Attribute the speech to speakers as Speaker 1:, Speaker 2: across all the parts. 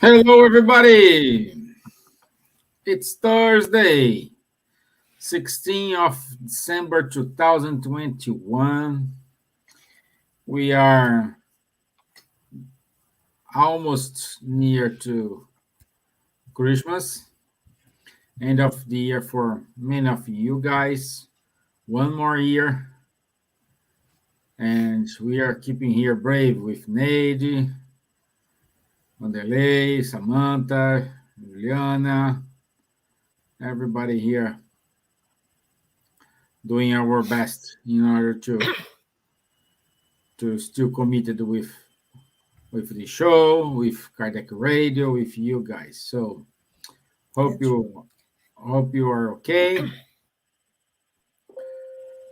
Speaker 1: Hello, everybody. It's Thursday, 16th of December 2021. We are almost near to Christmas, end of the year for many of you guys. One more year, and we are keeping here brave with Neide, Wanderlei, Samantha, Juliana, everybody here doing our best in order to still committed with the show, with Kardec Radio, with you guys. So hope you are okay.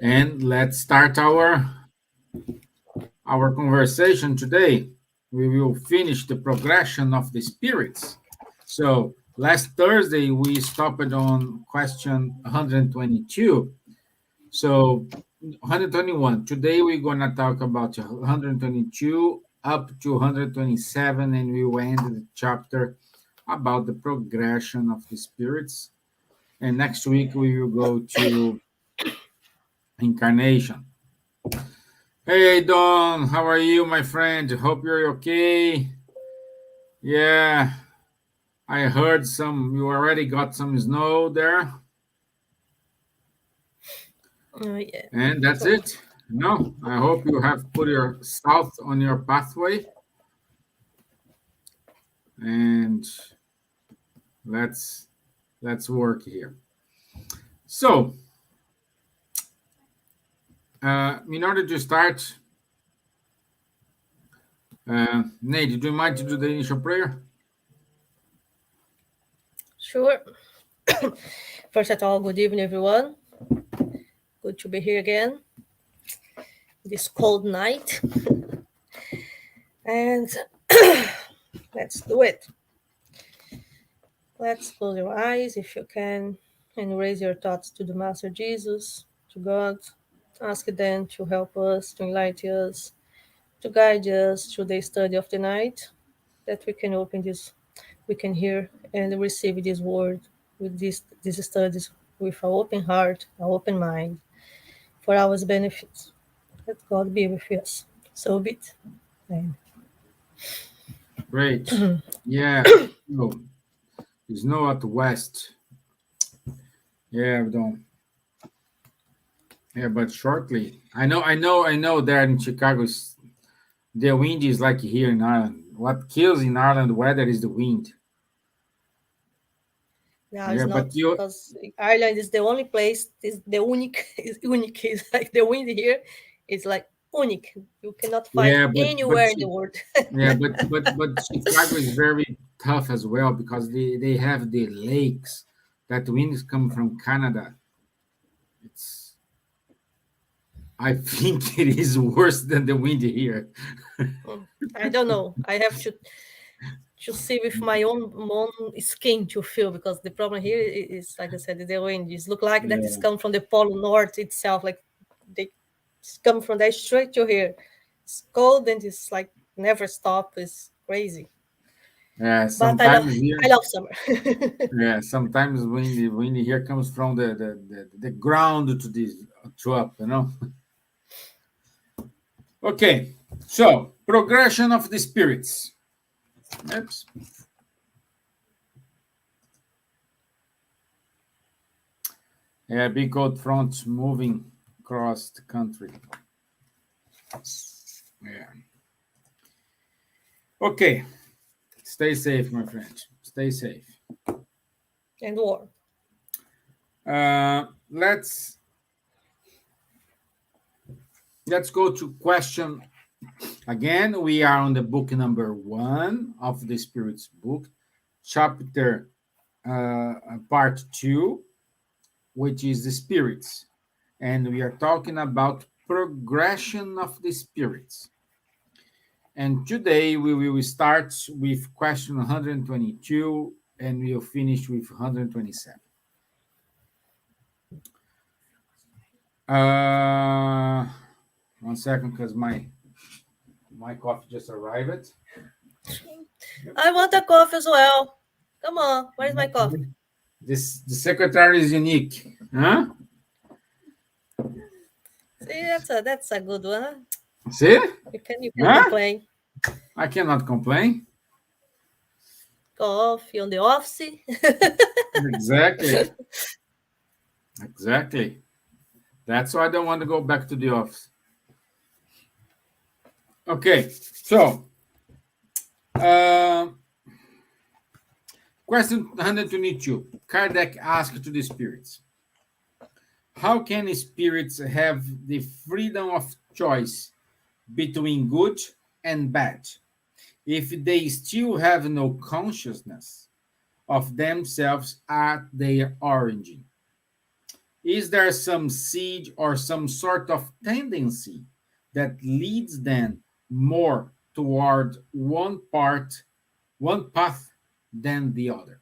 Speaker 1: And let's start our conversation today. We will finish the progression of the spirits. So last Thursday we stopped on question 122. So 121. Today we're gonna talk about 122 up to 127, and we will end the chapter about the progression of the spirits. And next week we will go to incarnation. Hey Don, how are you, my friend? Hope you're okay. Yeah, I heard you already got some snow there.
Speaker 2: Yeah.
Speaker 1: And that's it. No, I hope you have put your salt on your pathway. And let's work here. So, in order to start, Neide, do you mind to do the initial prayer?
Speaker 2: Sure. First of all, good evening, everyone. Good to be here again this cold night. And let's do it. Let's close your eyes if you can and raise your thoughts to the Master Jesus, to God. Ask them to help us, to enlighten us, to guide us through the study of the night, that we can open this, we can hear and receive this word with these studies with an open heart, an open mind, for our benefits. Let God be with us. So be it. Amen.
Speaker 1: Great. Yeah. No, there's no at the west. Yeah, we don't. Yeah, but shortly. I know. There in Chicago, the wind is like here in Ireland. What kills in Ireland weather is the wind.
Speaker 2: No,
Speaker 1: Yeah,
Speaker 2: it's
Speaker 1: but
Speaker 2: not,
Speaker 1: you.
Speaker 2: because Ireland is the only place, is the unique, is unique. It's like the wind here is like unique. You cannot find
Speaker 1: Yeah,
Speaker 2: anywhere in the world.
Speaker 1: yeah, but Chicago is very tough as well because they have the lakes that winds come from Canada. It's I think it is worse than the wind here.
Speaker 2: I don't know. I have to see with my own skin to feel, because the problem here is, like I said, the wind is look like that it's
Speaker 1: Yeah,
Speaker 2: come from the pole north itself, like they come from there straight to here. It's cold and it's like never stop. It's crazy,
Speaker 1: yeah.
Speaker 2: but
Speaker 1: Sometimes here,
Speaker 2: I love summer.
Speaker 1: yeah. Sometimes wind here comes from the ground to this to up. Okay, so progression of the spirits. Oops. Yeah, big cold front moving across the country. Yeah. Okay. Stay safe, my friend. Stay safe.
Speaker 2: And war.
Speaker 1: Let's go to question again. We are on the book number 1 of the Spirits book, chapter part 2, which is the spirits, and we are talking about progression of the spirits. And today we will start with question 122 and we'll finish with 127. One second, because my coffee just arrived.
Speaker 2: I want a coffee as well. Come on, where's my coffee?
Speaker 1: The secretary is unique, huh?
Speaker 2: See, that's a good one. Huh?
Speaker 1: See?
Speaker 2: You can
Speaker 1: Huh?
Speaker 2: complain.
Speaker 1: I cannot complain.
Speaker 2: Coffee on the office.
Speaker 1: Exactly. Exactly. That's why I don't want to go back to the office. Okay, so question 122. Kardec asked to the spirits, how can spirits have the freedom of choice between good and bad if they still have no consciousness of themselves at their origin? Is there some seed or some sort of tendency that leads them more toward one path than the other?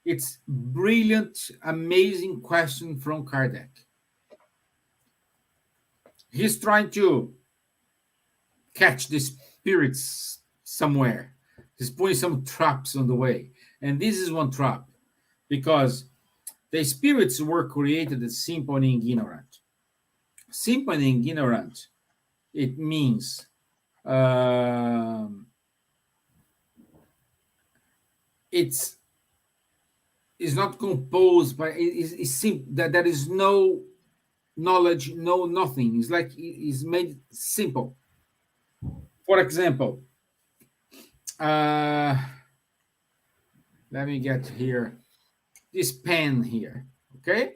Speaker 1: It's brilliant, amazing question from Kardec. He's trying to catch the spirits somewhere. He's putting some traps on the way. And this is one trap because the spirits were created as simple and ignorant. Simple and ignorant, it means it's not composed by that there is no knowledge, no nothing. It's like it's made simple. For example, let me get here this pen here. Okay,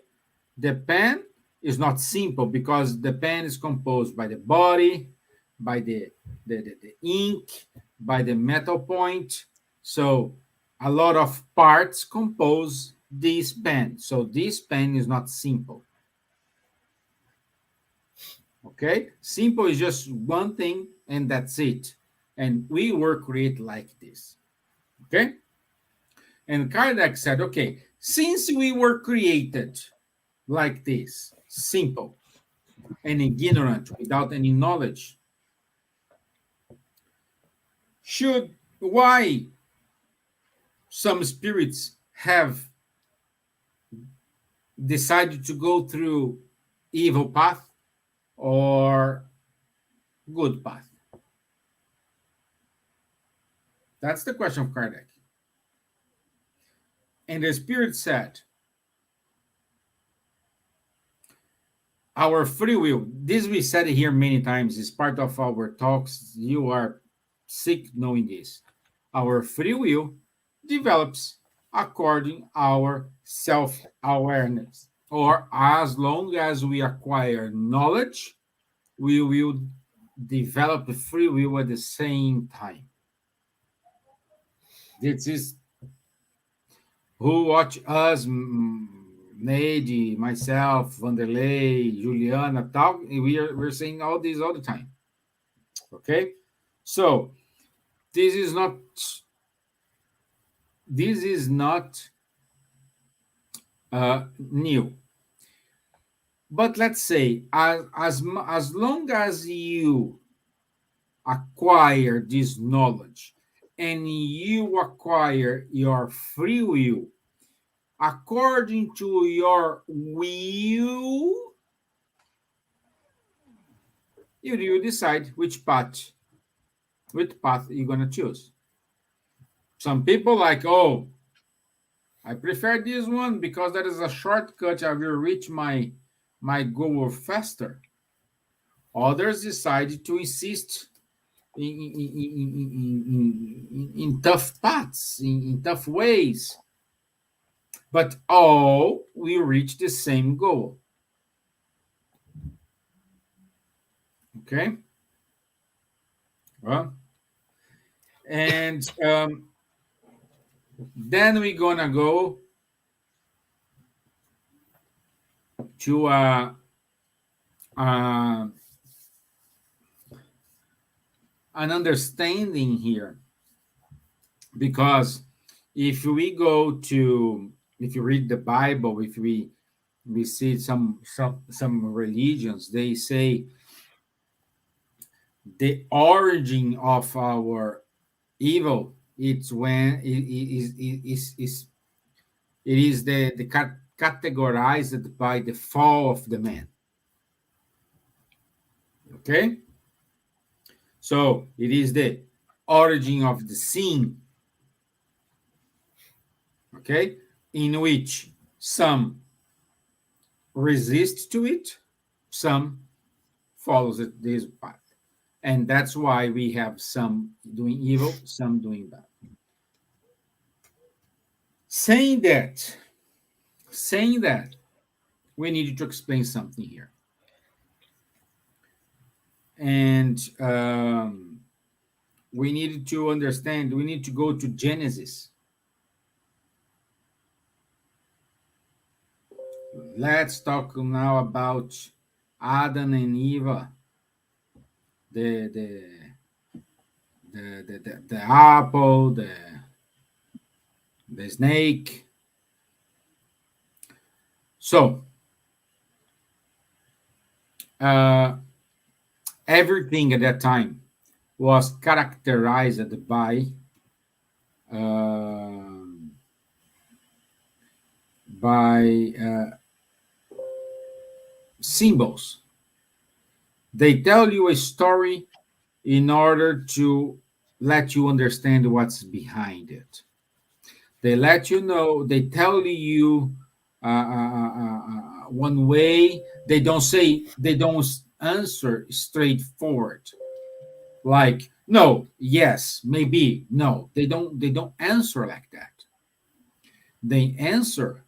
Speaker 1: the pen is not simple because the pen is composed by the body, by the ink, by the metal point. So a lot of parts compose this pen. So this pen is not simple. Okay, simple is just one thing and that's it. And we were created like this. Okay, and Kardec said, okay, since we were created like this, simple and ignorant without any knowledge, should why some spirits have decided to go through evil path or good path? That's the question of Kardec. And the spirit said, our free will, this we said here many times, is part of our talks. You are sick knowing this. Our free will develops according our self-awareness. Or as long as we acquire knowledge, we will develop the free will at the same time. This is who watch us, Neide, myself, Vanderlei, Juliana, talk. We're saying all this all the time. Okay, so this is not new. But let's say as long as you acquire this knowledge and you acquire your free will according to your will, you decide which path you're going to choose. Some people like, oh, I prefer this one because that is a shortcut. I will reach my goal faster. Others decide to insist in tough paths, in tough ways. But all will reach the same goal. Okay? Well, and then we're going to go to an understanding here, because if you read the Bible, if we see some religions, they say the origin of our evil It's when it is categorized by the fall of the man. Okay, so it is the origin of the sin. Okay, in which some resist to it, some follows it this path, and that's why we have some doing evil, some doing bad. Saying that, we need to explain something here, and we need to understand. We need to go to Genesis. Let's talk now about Adam and Eve, the the the apple, the snake. So uh, everything at that time was characterized um by symbols. They tell you a story in order to let you understand what's behind it. They let you know, they tell you one way. They don't say, they don't answer straightforward. Like, no, yes, maybe, no. They don't answer like that. They answer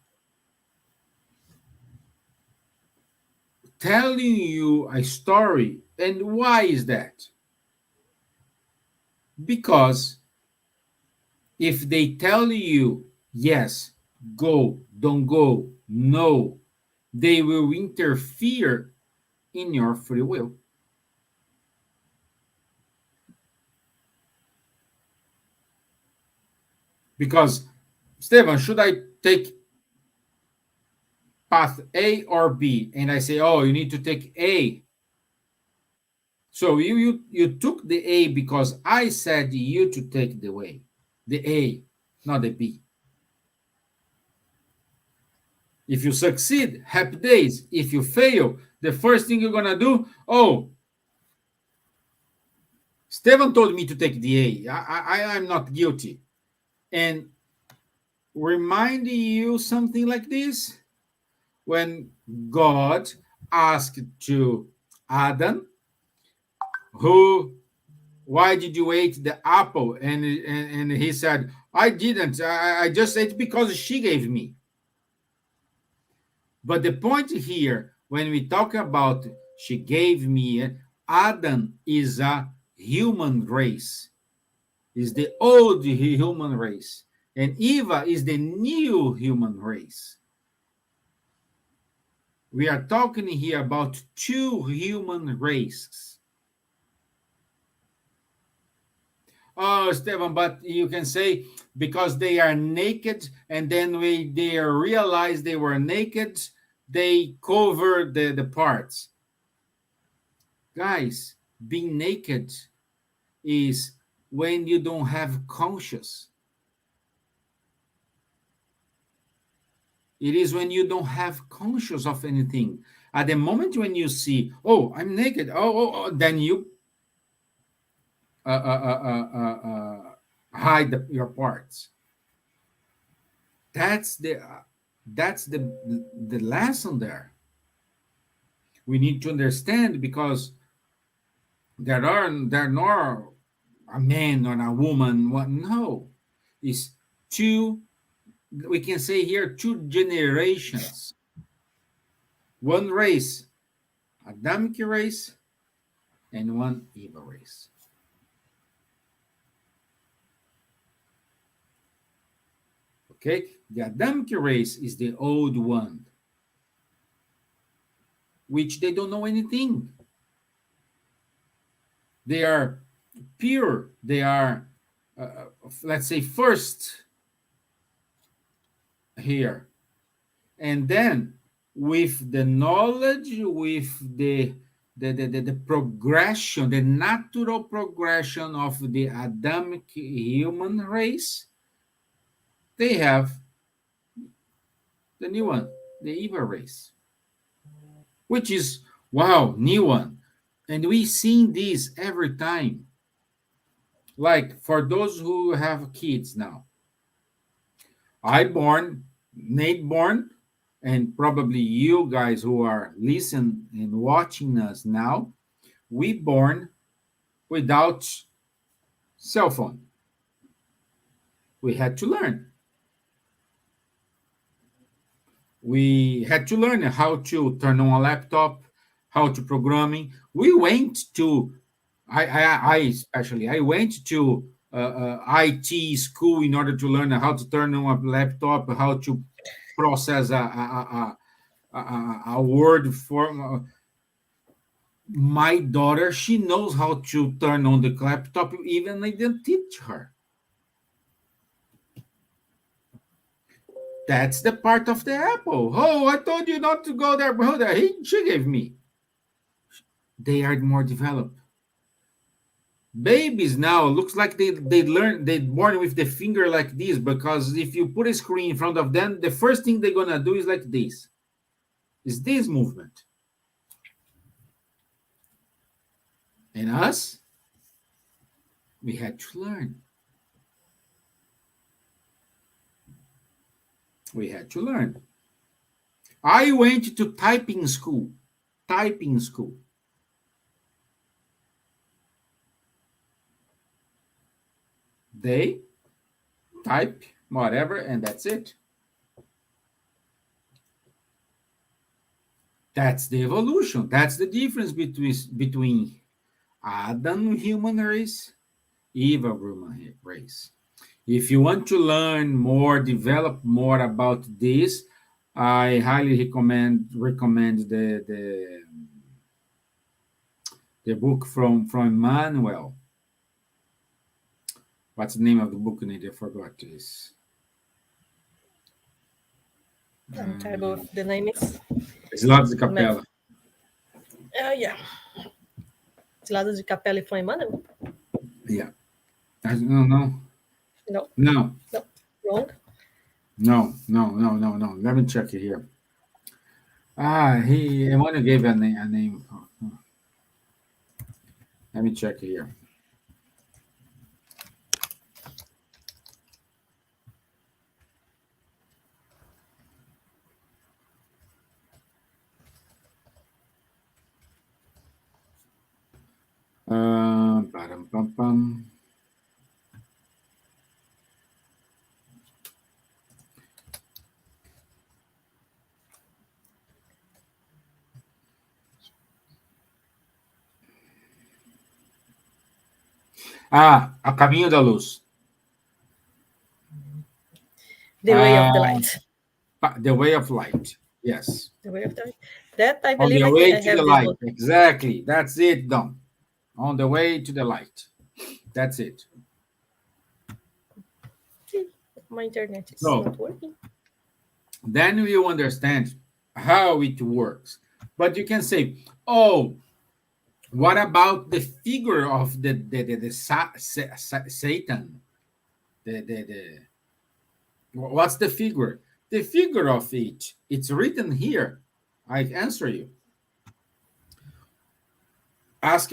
Speaker 1: telling you a story. And why is that? Because if they tell you, yes, go, don't go, no, they will interfere in your free will. Because, Stevan, should I take path A or B? And I say, oh, you need to take A. So you took the A because I said you to take the way, the A, not the B. If you succeed, happy days. If you fail, the first thing you're gonna do, oh, Stevan told me to take the A. I'm not guilty. And reminding you something like this, when God asked to Adam, who, why did you eat the apple? And he said, I didn't. I just ate because she gave me. But the point here, when we talk about she gave me, Adam is a human race, is the old human race, and Eva is the new human race. We are talking here about two human races. Oh, Stevan, but you can say because they are naked, and then they realized they were naked, they covered the parts. Guys, being naked is when you don't have conscious. It is when you don't have conscious of anything. At the moment when you see, oh, I'm naked, then you hide your parts. That's the lesson there. We need to understand, because there are no a man or a woman. What? No, it's two. We can say here two generations, one race, Adamic race, and one Eva race. Okay, the Adamic race is the old one, which they don't know anything. They are pure. They are, let's say, first here. And then with the knowledge, with the progression, the natural progression of the Adamic human race, they have the new one, the Eva race, which is, wow, new one. And we seen this every time. Like for those who have kids now, I born, Nate born, and probably you guys who are listening and watching us now, we born without cell phone. We had to learn. We had to learn how to turn on a laptop, how to programming. We went to, I especially, I went to IT school in order to learn how to turn on a laptop, how to process a word form. My daughter, she knows how to turn on the laptop, even I didn't teach her. That's the part of the apple. Oh, I told you not to go there. She gave me. They are more developed. Babies now looks like they learn, they born with the finger like this, because if you put a screen in front of them, the first thing they're gonna do is like this. Is this movement. And us, we had to learn. We had to learn. I went to typing school. Typing school. They type whatever, and that's it. That's the evolution. That's the difference between Adam human race, Eva human race. If you want to learn more, develop more about this, I highly recommend the book from Emmanuel. What's the name of the book? I forgot this.
Speaker 2: I'm terrible with the names.
Speaker 1: Lados de Capela.
Speaker 2: Yeah. Lados de Capela from Emmanuel?
Speaker 1: Yeah. No.
Speaker 2: No.
Speaker 1: No.
Speaker 2: No. Wrong?
Speaker 1: No. Let me check it here. Emmanuel gave a name. Let me check it here. Pam. A Caminho da Luz.
Speaker 2: The Way of the Light.
Speaker 1: The Way of Light. Yes.
Speaker 2: The Way of the Light. That I
Speaker 1: On
Speaker 2: believe
Speaker 1: the way
Speaker 2: I
Speaker 1: to
Speaker 2: have
Speaker 1: the
Speaker 2: this
Speaker 1: light.
Speaker 2: book.
Speaker 1: Exactly. That's it, Dom. On the way to the light. That's it.
Speaker 2: My internet is not working.
Speaker 1: Then you understand how it works. But you can say, oh, what about the figure of the Satan? What's the figure? The figure of it. It's written here. I answer you. Ask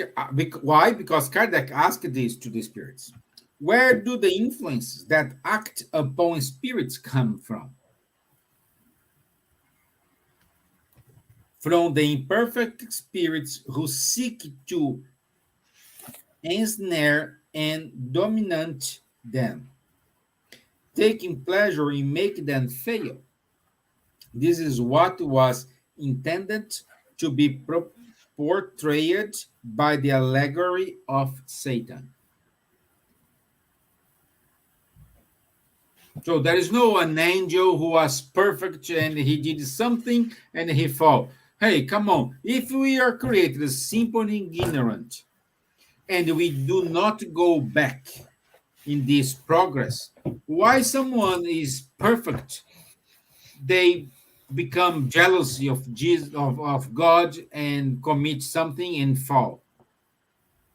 Speaker 1: why? Because Kardec asked this to the spirits. Where do the influences that act upon spirits come from? From the imperfect spirits who seek to ensnare and dominate them, taking pleasure in making them fail. This is what was intended to be portrayed by the allegory of Satan. So there is no an angel who was perfect and he did something and he fell. Hey, come on. If we are created as simple and ignorant, and we do not go back in this progress, why someone is perfect, they become jealousy of Jesus, of God, and commit something and fall.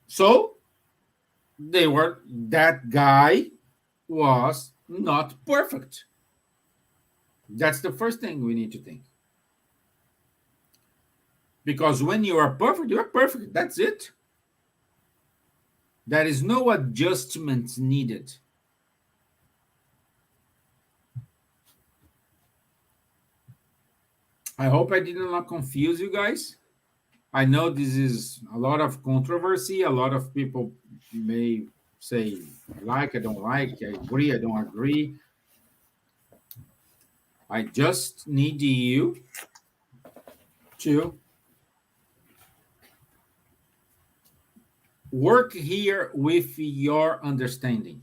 Speaker 1: So that guy was not perfect. That's the first thing we need to think. Because when you are perfect, you are perfect. That's it. There is no adjustment needed. I hope I did not confuse you guys. I know this is a lot of controversy. A lot of people may say, I like, I don't like, I agree, I don't agree. I just need you to work here with your understanding.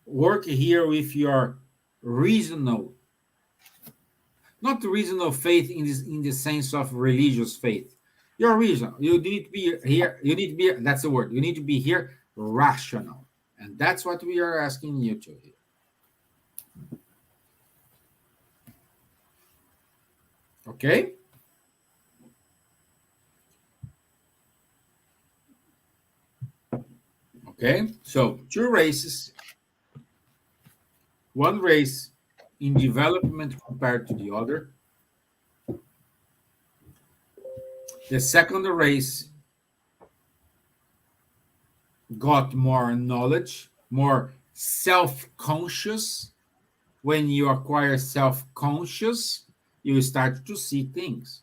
Speaker 1: Work here with your reasonable, not the reasonable faith in the sense of religious faith. Your reason. You need to be here. You need to be. That's the word. You need to be here rational, and that's what we are asking you to here. Okay. Okay. So two races. One race in development compared to the other. The second race got more knowledge, more self-conscious. When you acquire self-conscious, you start to see things.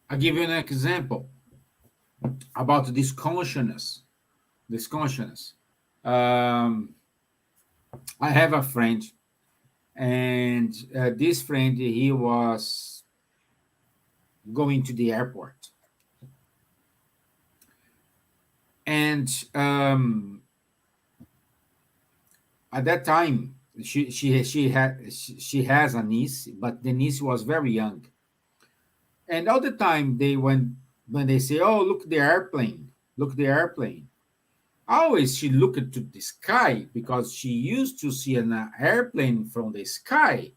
Speaker 1: I'll give you an example about this consciousness. This consciousness. I have a friend, and this friend, he was going to the airport, and at that time she has a niece, but the niece was very young, and all the time when they say, "Oh, look the airplane." Always she looked to the sky because she used to see an airplane from the sky.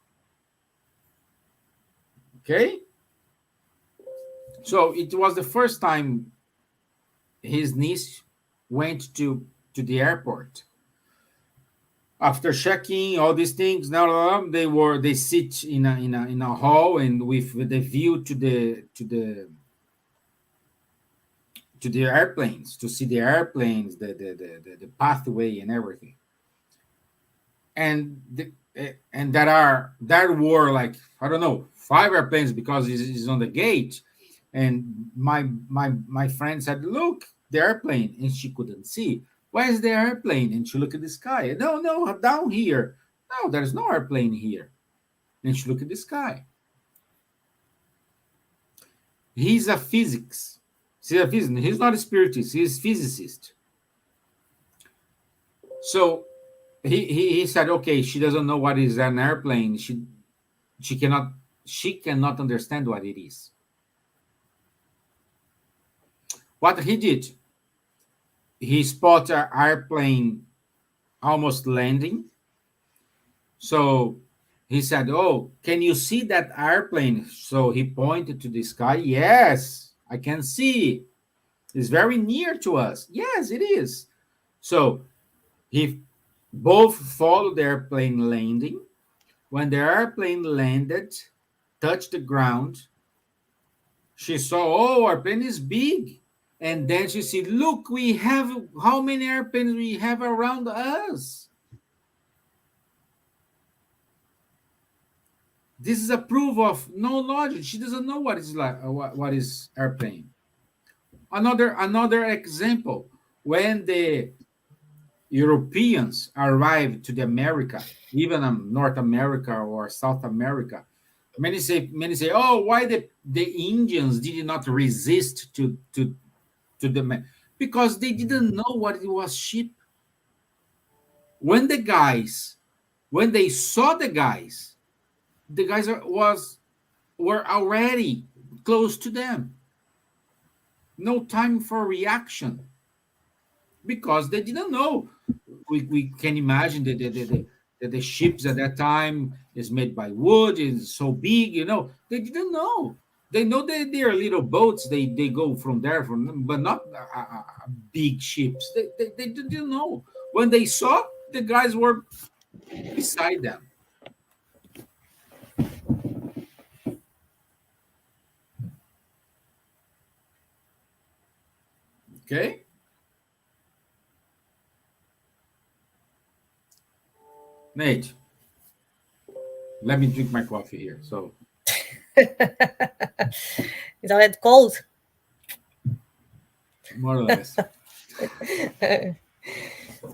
Speaker 1: Okay, so it was the first time his niece went to the airport. After checking all these things, now they sit in a hall and with the view to the airplanes, to see the airplanes, the pathway and everything. And there were like, I don't know, 5 airplanes because it's on the gate. And my friend said, "Look, the airplane," and she couldn't see. "Where's the airplane?" And she looked at the sky. No, down here. No, there's no airplane here. And she looked at the sky. He's a physics. He's not a spiritist. He's a physicist. So he said, okay, she doesn't know what is an airplane. She cannot understand what it is. What he did, he spotted an airplane almost landing. So he said, "Oh, can you see that airplane?" So he pointed to the sky. "Yes, I can see. It's very near to us." "Yes, it is." So he both followed the airplane landing. When the airplane landed, touched the ground, she saw, "Oh, our plane is big." And then she said, "Look, we have how many airplanes we have around us." This is a proof of no knowledge. She doesn't know what is like what is airplane. Another example, when the Europeans arrived to the America, even North America or South America, many say, "Oh, why the Indians did not resist to the," because they didn't know what it was sheep. When when they saw the guys were already close to them. No time for reaction because they didn't know. we can imagine the ships at that time is made by wood, is so big, they didn't know. They know that they are little boats, they go from there, but not big ships. They didn't know. When they saw, the guys were beside them. Okay, Nate, let me drink my coffee here. So
Speaker 2: It's already cold.
Speaker 1: more or less.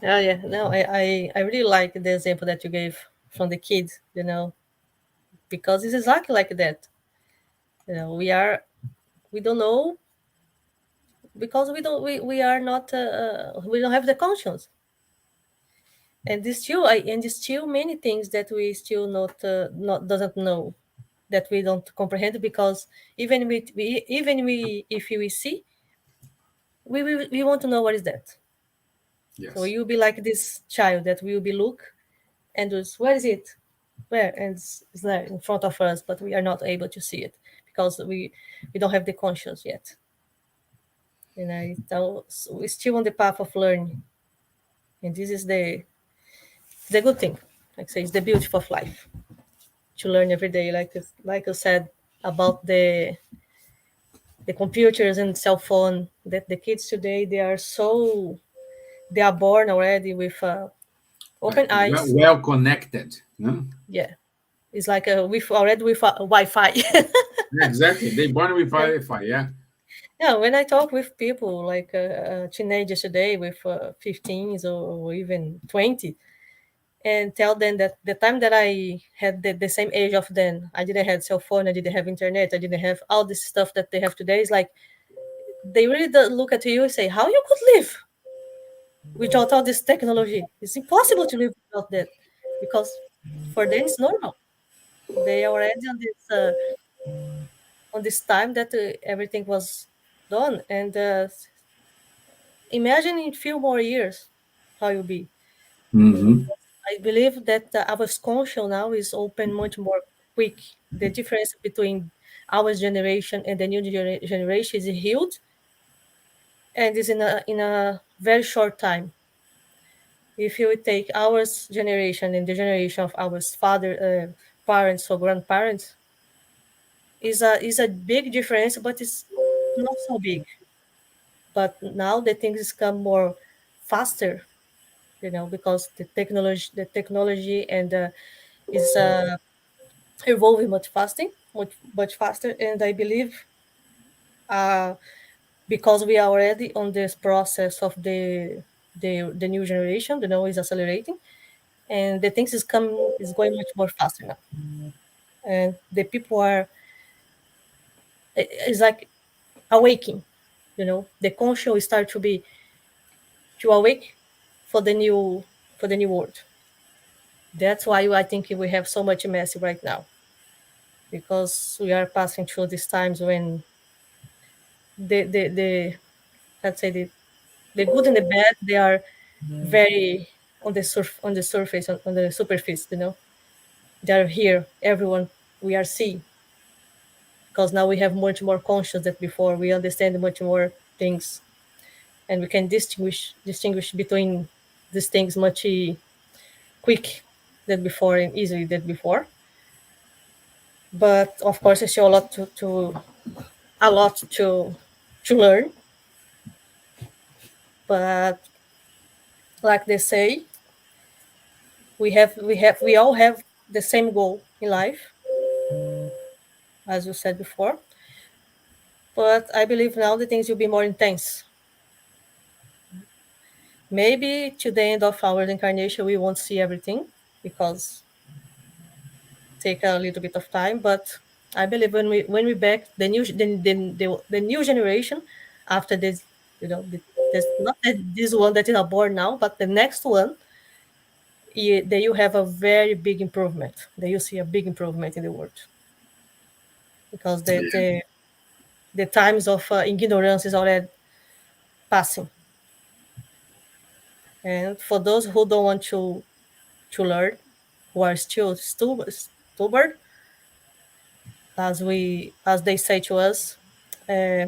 Speaker 2: Oh yeah, no, I really like the example that you gave from the kids, because it's exactly like that. We don't know because we are not we don't have the conscience, and there's still many things that we still not doesn't know, that we don't comprehend, because even we if we see, we want to know what is that. So
Speaker 1: Yes.
Speaker 2: you'll be like this child that will be look and just, where is it? Where? And it's there in front of us, but we are not able to see it because we don't have the conscience yet. So we're still on the path of learning, and this is the good thing. Like I say, it's the beauty of life, to learn every day. Like you said about the computers and cell phone, that the kids today, they are born already with
Speaker 1: Like
Speaker 2: open eyes.
Speaker 1: well connected. No?
Speaker 2: Yeah, it's like with already with Wi-Fi.
Speaker 1: Yeah, exactly. They born with Wi-Fi. Yeah.
Speaker 2: Yeah, when I talk with people like teenagers today with 15s or even 20, and tell them that the time that I had the same age of them, I didn't have cell phone, I didn't have internet, I didn't have all this stuff that they have today. It's like they really look at you and say, how you could live without all this technology? It's impossible to live without that, because for them it's normal. They are already on this time that everything was done, and imagine in few more years how you'll be.
Speaker 1: Mm-hmm.
Speaker 2: I believe that our conscience now is open much more quick. The difference between our generation and the new generation is huge, and is in a very short time. If you take our generation and the generation of our parents or grandparents, is a big difference, but it's not so big. But now the things come more faster, because the technology and is evolving much faster. And I believe uh, because we are already on this process of the new generation, is accelerating, and the things is going much more faster now, and the people are is like awaking. The conscious start to awake for the new world. That's why I think we have so much mess right now, because we are passing through these times when the let's say the good and the bad, they are very on the surface, on the superficie. They are here. Everyone we are seeing, because now we have much more conscious than before. We understand much more things, and we can distinguish between these things much quick than before and easily than before. But of course, there's still a lot to learn. But like they say, we all have the same goal in life, as you said before. But I believe now the things will be more intense. Maybe to the end of our incarnation we won't see everything, because take a little bit of time. But I believe when we back the new generation after this, there's not this one that is born now, but the next one, that you have a very big improvement. That you see a big improvement in the world, because the times of ignorance is already passing. And for those who don't want to learn, who are still stubborn, as they say to us, uh,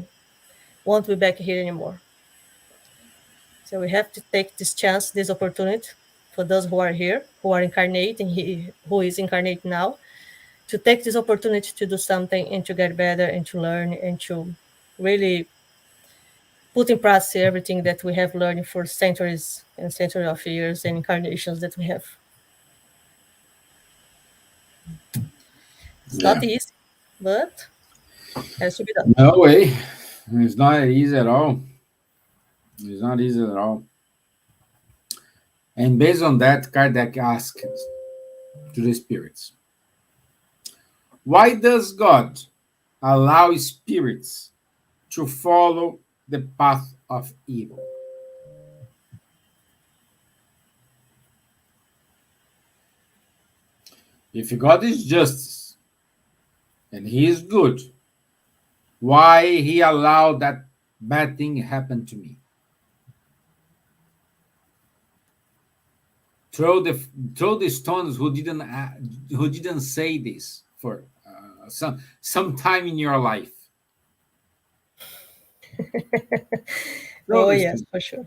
Speaker 2: won't be back here anymore. So we have to take this chance, this opportunity, for those who are here, who are incarnating, who is incarnate now, to take this opportunity to do something and to get better and to learn and to really put in practice everything that we have learned for centuries and centuries of years and incarnations that we have. It's not
Speaker 1: Yeah.
Speaker 2: easy, but has to be done.
Speaker 1: No way. It's not easy at all. It's not easy at all. And based on that, Kardec asked to the spirits, why does God allow spirits to follow the path of evil? If God is justice and He is good, why He allowed that bad thing happen to me? Throw the throw the stones who didn't say this for some time in your life. Throw
Speaker 2: Oh,
Speaker 1: the
Speaker 2: yes,
Speaker 1: stones.
Speaker 2: for sure.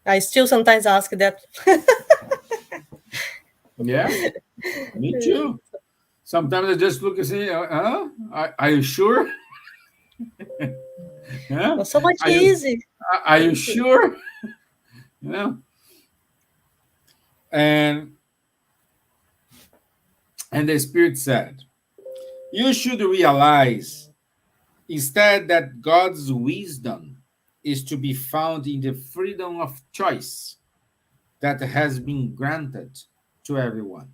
Speaker 2: I still sometimes ask that.
Speaker 1: Yeah, me too. Sometimes I just look and say, are you sure? Yeah,
Speaker 2: Was so much
Speaker 1: are you
Speaker 2: easy.
Speaker 1: are you sure? Yeah, and the spirit said, you should realize instead that God's wisdom is to be found in the freedom of choice that has been granted to everyone,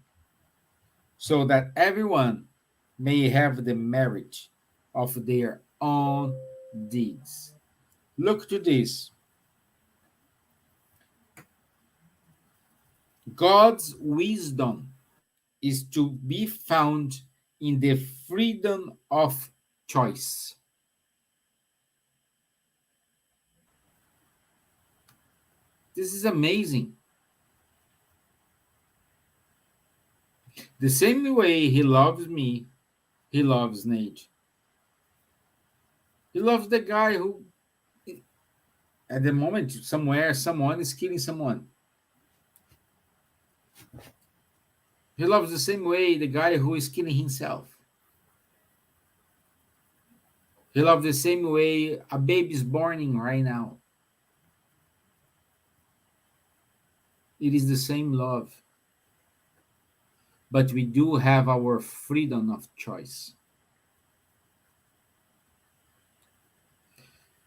Speaker 1: so that everyone may have the merit of their own deeds. Look to this. God's wisdom is to be found in the freedom of choice. This is amazing. The same way He loves me, He loves Neide. He loves the guy who, at the moment, somewhere, someone is killing someone. He loves the same way the guy who is killing himself. He loves the same way a baby is born right now. It is the same love. But we do have our freedom of choice.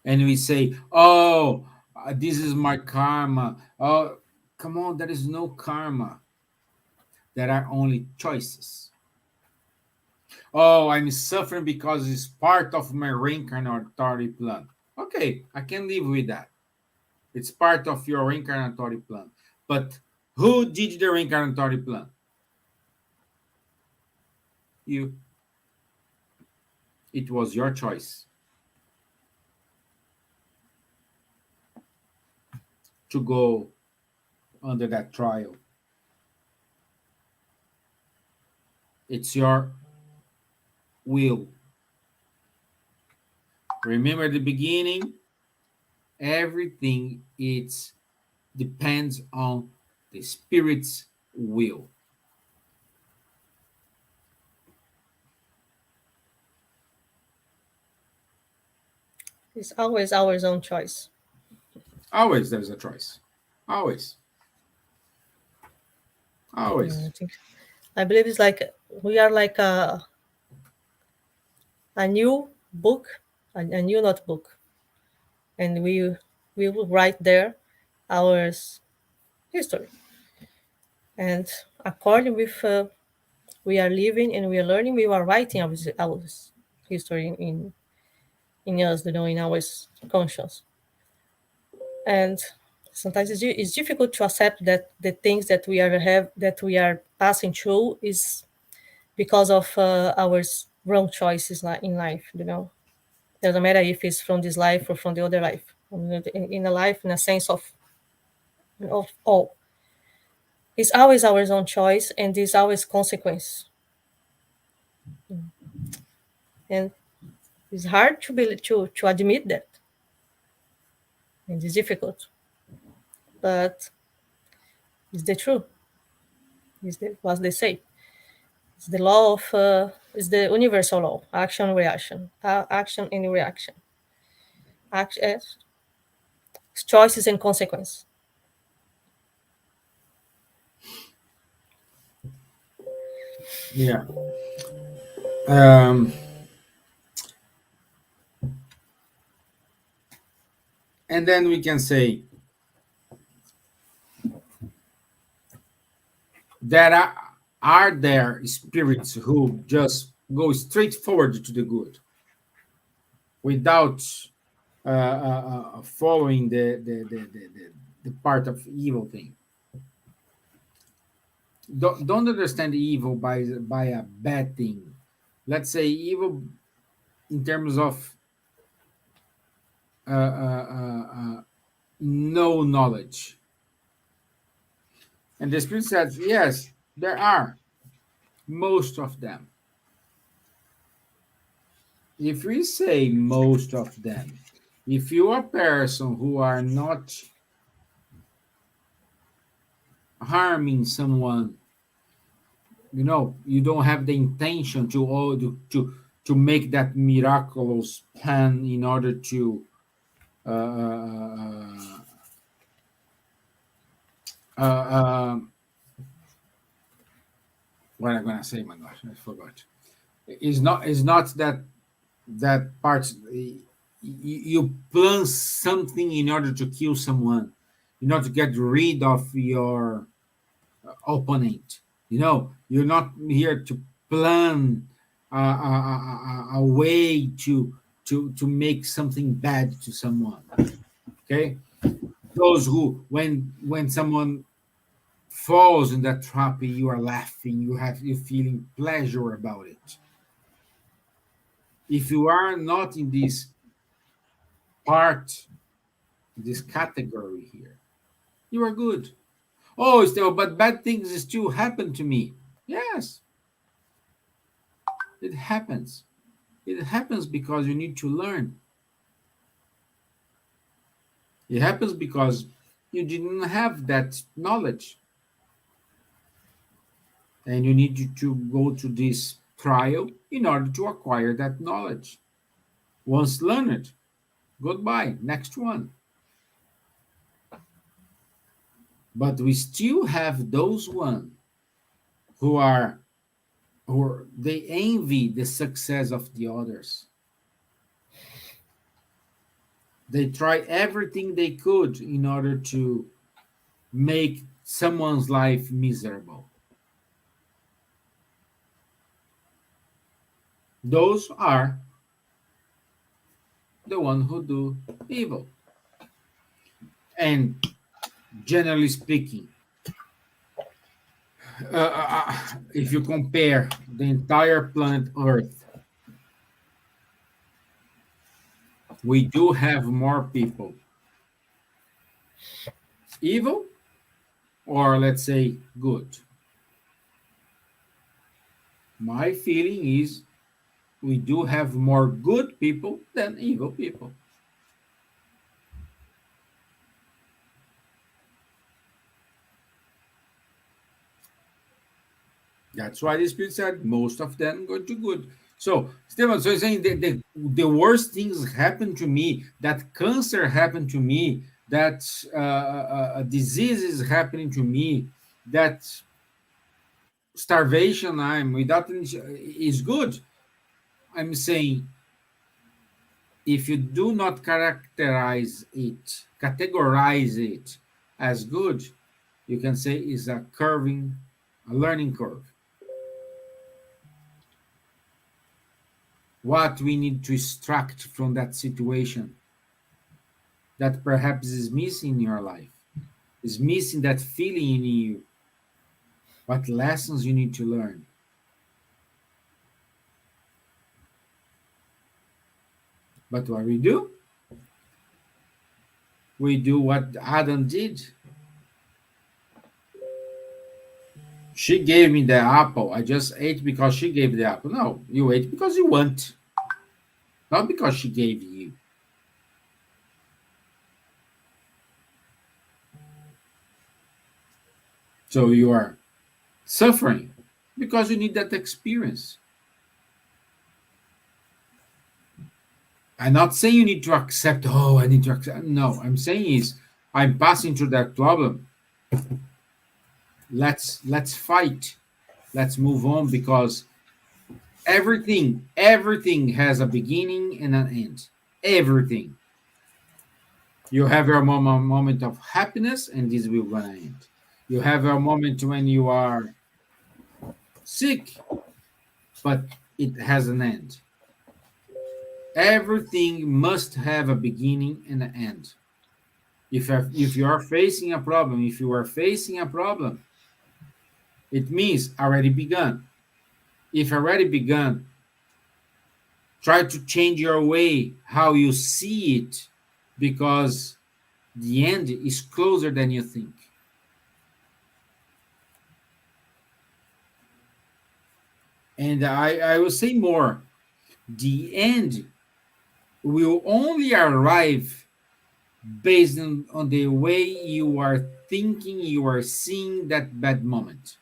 Speaker 1: And we say, oh, this is my karma. Oh, come on, there is no karma. There are only choices. Oh, I'm suffering because it's part of my reincarnatory plan. Okay, I can live with that. It's part of your reincarnatory plan. But who did the reincarnatory plan? You. It was your choice to go under that trial. It's your will. Remember the beginning? Everything it depends on the spirit's will.
Speaker 2: It's always our own choice.
Speaker 1: Always there's a choice. Always.
Speaker 2: Yeah,
Speaker 1: Always.
Speaker 2: I believe it's like we are like a new book, a new notebook, and we will write there our history. And according with we are living and we are learning, we are writing our history in us, in our conscience. And sometimes it's difficult to accept that the things that we are passing through is because of our wrong choices in life. Doesn't matter if it's from this life or from the other life. In a life, in a sense of of all. It's always our own choice, and there's always consequence. And it's hard to admit that, and it's difficult, but it's the truth. It's what they say. It's the law of it's the universal law: action, reaction, action and reaction, action, choices and consequence.
Speaker 1: Yeah. Um, and then we can say that are there spirits who just go straight forward to the good without following the part of evil thing. Don't understand evil by a bad thing. Let's say evil in terms of no knowledge. And the Spirit says, yes, there are most of them. If we say most of them, if you are a person who are not harming someone, you don't have the intention to make that miraculous plan in order to uh, uh, uh, uh, what I'm gonna say, my gosh, I forgot. It's not that part. You plan something in order to kill someone, in order to get rid of your opponent. You're not here to plan a way to make something bad to someone. Okay, those who when someone falls in that trap, you are laughing. You're feeling pleasure about it. If you are not in this part, this category here, you are good. Oh, still, but bad things still happen to me. Yes, it happens. It happens because you need to learn. It happens because you didn't have that knowledge, and you need to go to this trial in order to acquire that knowledge. Once learned, goodbye, next one. But we still have those one who are who they envy the success of the others. They try everything they could in order to make someone's life miserable. Those are the one who do evil. And generally speaking, if you compare the entire planet Earth, we do have more people evil or let's say good. My feeling is we do have more good people than evil people. That's why the Spirit said most of them go to good. So, Stevan, so you're saying that the worst things happen to me, that cancer happened to me, that diseases happening to me, that starvation I'm without is good. I'm saying if you do not categorize it as good, you can say is a learning curve. What we need to extract from that situation that perhaps is missing in your life, is missing that feeling in you, what lessons you need to learn. But what we do what Adam did. She gave me the apple. I just ate because she gave the apple. No, you ate because you want, not because she gave you. So you are suffering because you need that experience. I'm not saying you need to accept, oh, I need to accept. No, I'm saying is I'm passing through that problem. Let's fight. Let's move on because everything has a beginning and an end. Everything. You have your moment of happiness, and this will gonna end. You have a moment when you are sick, but it has an end. Everything must have a beginning and an end. If you are facing a problem, if you are facing a problem, it means already begun. If already begun, try to change your way how you see it, because the end is closer than you think. And I will say more. The end will only arrive based on the way you are thinking, you are seeing that bad moment.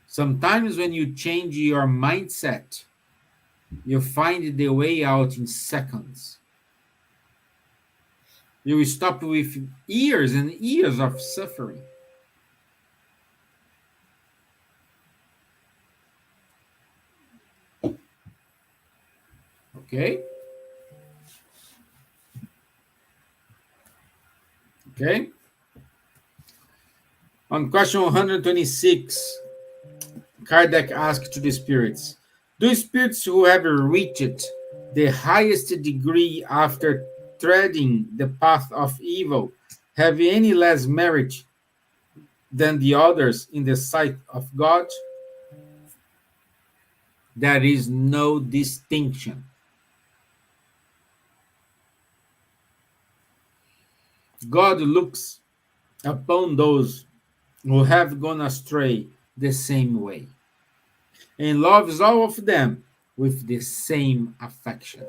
Speaker 1: Sometimes when you change your mindset, you find the way out in seconds. You will stop with years and years of suffering. Okay? Okay? On question 126, Kardec asked to the spirits, do spirits who have reached the highest degree after treading the path of evil have any less merit than the others in the sight of God? There is no distinction. God looks upon those who have gone astray the same way and loves all of them with the same affection.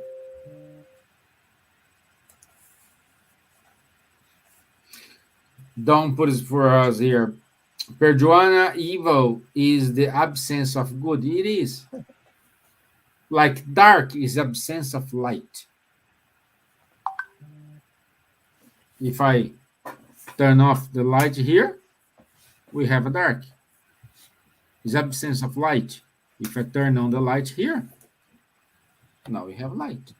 Speaker 1: Don't put it for us here. Perjuana, evil is the absence of good. It is. Like dark is absence of light. If I turn off the light here, we have a dark. It's absence of light. If I turn on the light here, now we have light.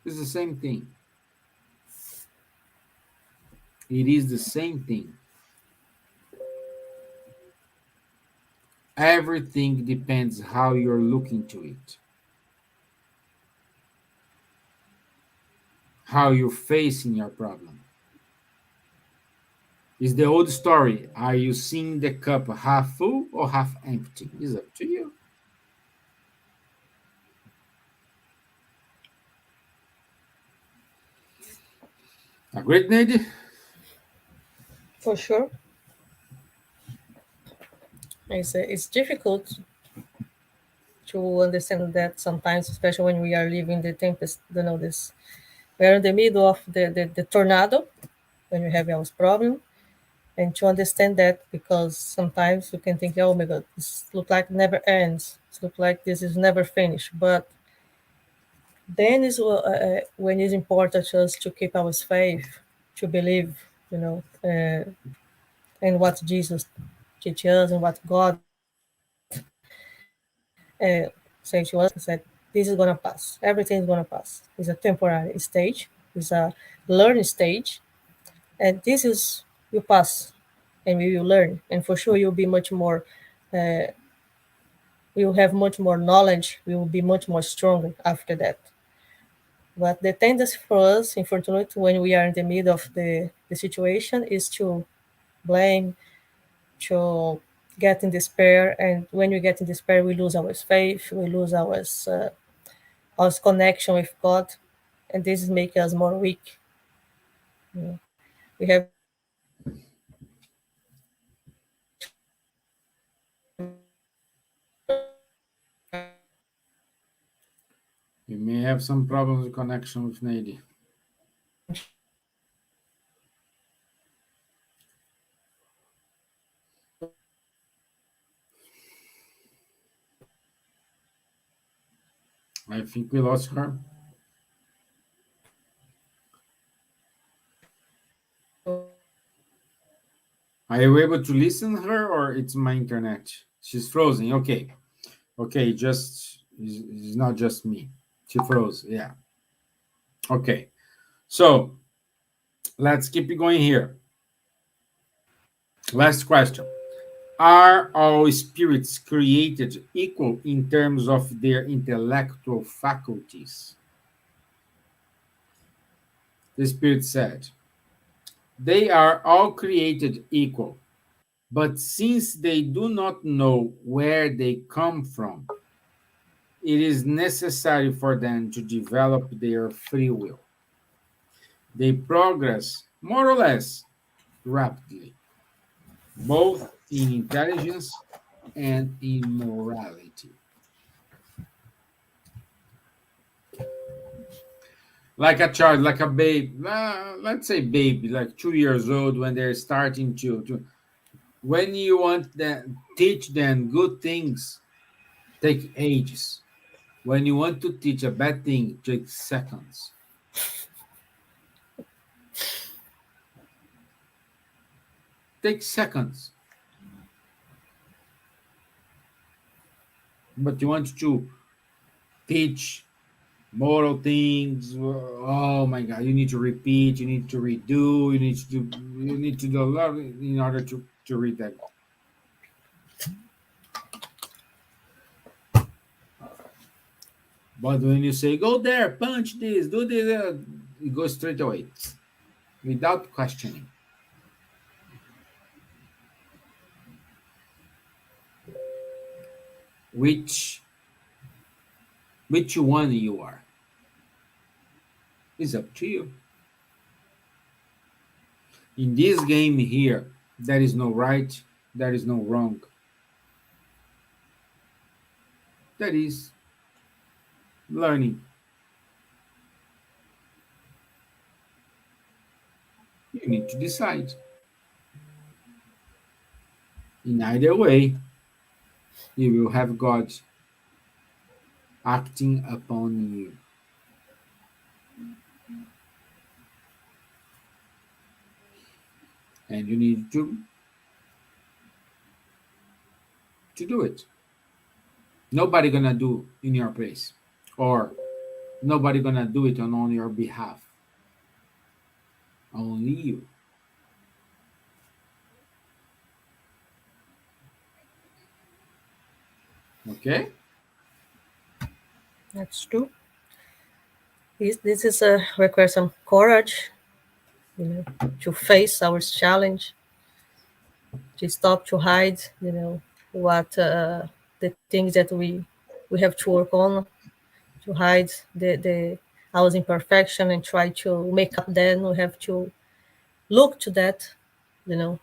Speaker 1: It's the same thing. It is the same thing. Everything depends how you're looking to it, how you're facing your problem. It's the old story. Are you seeing the cup half full or half empty? It's up to you. Agreed, Neide?
Speaker 2: For sure. It's difficult to understand that sometimes, especially when we are living the tempest, this. We are in the middle of the tornado when we have our problem. And to understand that, because sometimes you can think, oh my God, this look like never ends. It look like this is never finished. But then is when it's important to us to keep our faith, to believe, in what Jesus teaches us and what God said to us. He said, this is gonna pass. Everything is gonna pass. It's a temporary stage. It's a learning stage, and this is you pass, and we will learn, and for sure you'll be much more. We will have much more knowledge. We will be much more stronger after that. But the tendency for us, unfortunately, when we are in the middle of the situation, is to blame, to get in despair. And when we get in despair, we lose our faith, we lose our connection with God. And this makes us more weak. We have
Speaker 1: You may have some problems with connection with Neide. I think we lost her. Are you able to listen to her, or it's my internet? She's frozen. Okay. Okay, just it's not just me. She froze. Yeah. Okay. So let's keep it going here. Last question. Are all spirits created equal in terms of their intellectual faculties? The Spirit said, they are all created equal, but since they do not know where they come from, it is necessary for them to develop their free will. They progress more or less rapidly, both in intelligence and in morality. Like a child, like a babe, let's say baby, like 2 years old, when they're starting to when you want to teach them good things, take ages. When you want to teach a bad thing, it takes seconds. Takes seconds. But you want to teach moral things. Oh my God! You need to repeat. You need to redo. You need to do. You need to do a lot in order to read that. But when you say go there, punch this, do this, it goes straight away without questioning. Which one you are is up to you. In this game here, there is no right, there is no wrong. There is learning. You need to decide. In either way, you will have God acting upon you. And you need to do it. Nobody gonna do in your place. Or nobody gonna do it on your behalf. Only you. Okay?
Speaker 2: That's true. This is requires some courage, to face our challenge, to stop, to hide, what the things that we have to work on, to hide the our imperfection and try to make up. Then we have to look to that,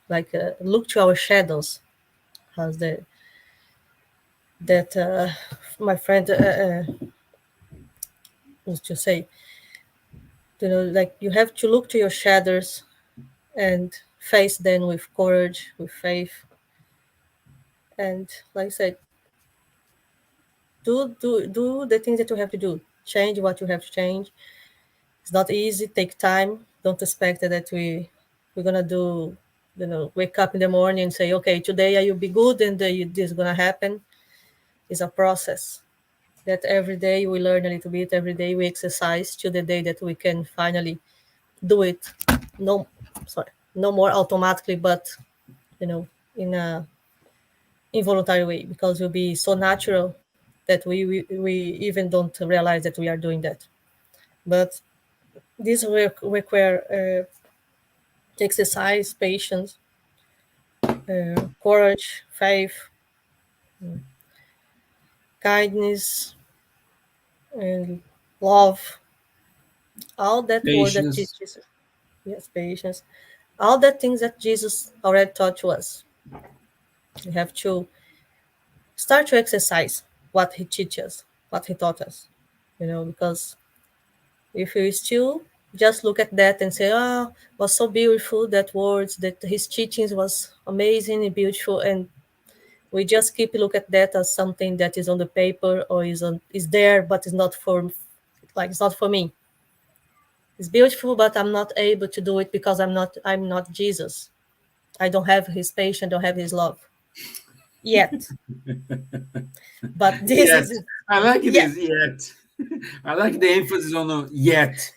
Speaker 2: like look to our shadows, as that my friend used to say, like you have to look to your shadows and face them with courage, with faith, and like I said, do the things that you have to do, change what you have to change. It's not easy, take time. Don't expect that we're gonna do, wake up in the morning and say, okay, today I will be good and this is gonna happen. It's a process that every day we learn a little bit, every day we exercise till the day that we can finally do it. No, sorry, no more automatically, but in a involuntary way, because it will be so natural that we even don't realize that we are doing that. But this work require exercise, patience, courage, faith, kindness, and love. All that word that
Speaker 1: Patience.
Speaker 2: Jesus, yes, patience. All the things that Jesus already taught to us. We have to start to exercise what he teaches, what he taught us. because if you still just look at that and say, "Ah, was so beautiful that words, that his teachings was amazing and beautiful," and we just keep look at that as something that is on the paper or is there, but it's not for, like, it's not for me. It's beautiful, but I'm not able to do it because I'm not Jesus. I don't have his patience, don't have his love yet. But this
Speaker 1: Yet.
Speaker 2: is
Speaker 1: I like it
Speaker 2: yet.
Speaker 1: is yet. I like the emphasis on the yet.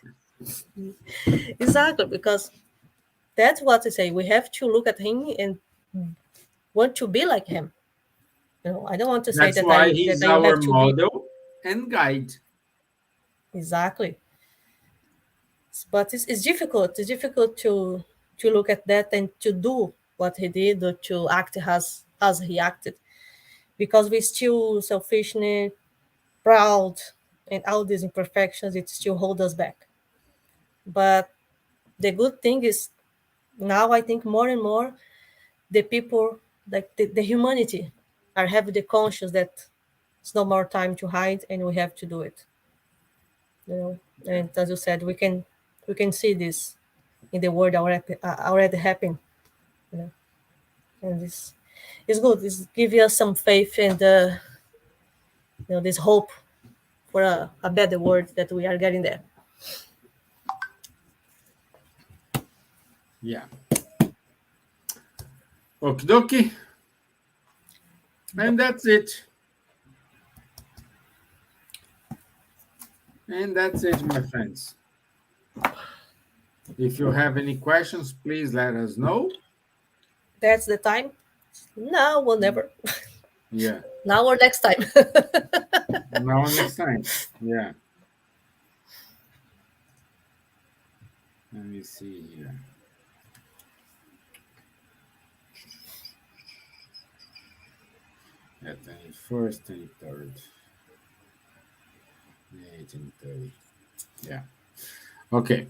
Speaker 2: Exactly, because that's what I say. We have to look at him and want to be like him. I don't want to say
Speaker 1: That's
Speaker 2: that
Speaker 1: why
Speaker 2: I that
Speaker 1: he's
Speaker 2: you
Speaker 1: our
Speaker 2: have to be
Speaker 1: model and guide.
Speaker 2: exactly. But it's difficult. It's difficult to look at that and to do what he did or to act as he acted, because we still selfishness, proud, and all these imperfections. It still hold us back. But the good thing is now I think more and more the people, like the humanity, are having the conscience that it's no more time to hide and we have to do it.
Speaker 1: Yeah.
Speaker 2: And as you said, we can see this in the world already happen. You know, and this is good. This give us some faith and this hope for a better world that we are getting there.
Speaker 1: Yeah. Okie dokie. And that's it. And that's it, my friends. If you have any questions, please let us know.
Speaker 2: That's the time. Now or never.
Speaker 1: Yeah.
Speaker 2: Now or next time.
Speaker 1: Now next time. Yeah. Let me see here. Yeah, 21st, 23rd. 1830. Yeah. Okay.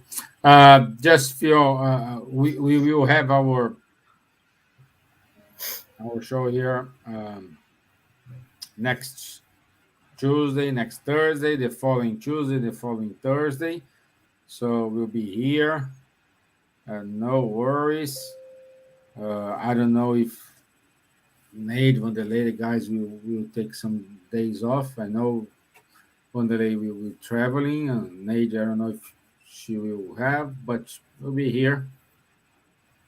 Speaker 1: Just feel we will have our show here next Tuesday, next Thursday, the following Tuesday, the following Thursday. So we'll be here. No worries. I don't know if Neide, one of the lady guys, will take some days off. I know one day we will be traveling. Neide, I don't know if she will have, but we'll be here.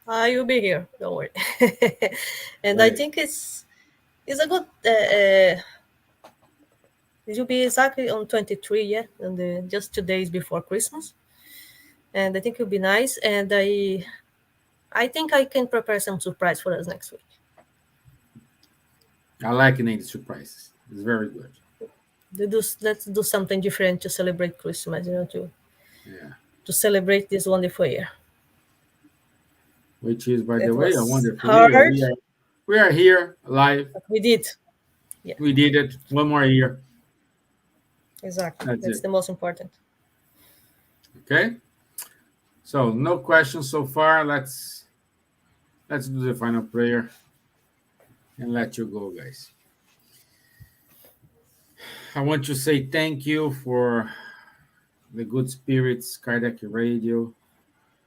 Speaker 2: I will be here. Don't worry. And I
Speaker 1: Right.
Speaker 2: think it's a good. It will be exactly on 23, yeah, and just 2 days before Christmas. And I think it'll be nice. And I think I can prepare some surprise for us next week.
Speaker 1: I like Neide surprises. It's very good.
Speaker 2: Let's do something different to celebrate Christmas.
Speaker 1: Yeah.
Speaker 2: To celebrate this wonderful year.
Speaker 1: Which is, by the
Speaker 2: It
Speaker 1: way, a
Speaker 2: was
Speaker 1: wonderful year.
Speaker 2: hard,
Speaker 1: We are here live.
Speaker 2: but we did. Yeah,
Speaker 1: We did it. One more year.
Speaker 2: exactly.
Speaker 1: That's
Speaker 2: That's
Speaker 1: it.
Speaker 2: the most important.
Speaker 1: Okay. So no questions so far. Let's do the final prayer and let you go, guys. I want to say thank you for the good spirits, Kardec Radio,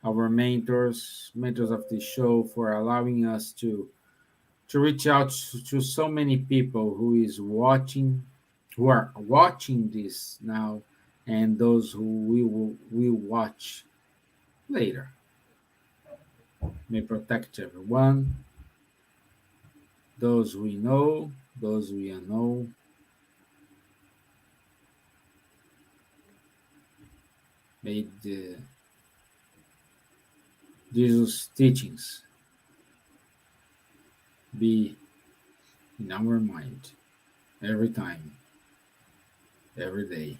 Speaker 1: our mentors of the show, for allowing us to reach out to so many people who are watching this now, and those who will watch later. May protect everyone, those we know, those we unknow. May the Jesus' teachings be in our mind every time, every day.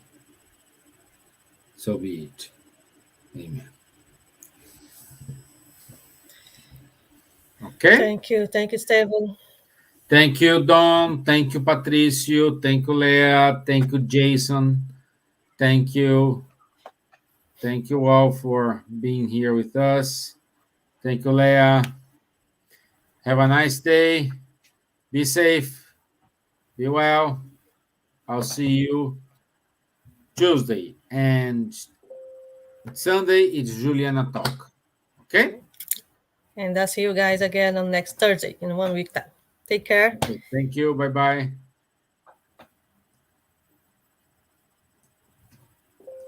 Speaker 1: So be it. Amen. Okay?
Speaker 2: Thank you, Stevan.
Speaker 1: Thank you, Don. Thank you, Patricio. Thank you, Leah. Thank you, Jason. Thank you. Thank you all for being here with us. Thank you, Leah. Have a nice day. Be safe. Be well. I'll see you Tuesday, and Sunday it's Juliana talk. Okay?
Speaker 2: And I'll see you guys again on next Thursday in 1 week time. Take care.
Speaker 1: Okay. Thank you. Bye bye.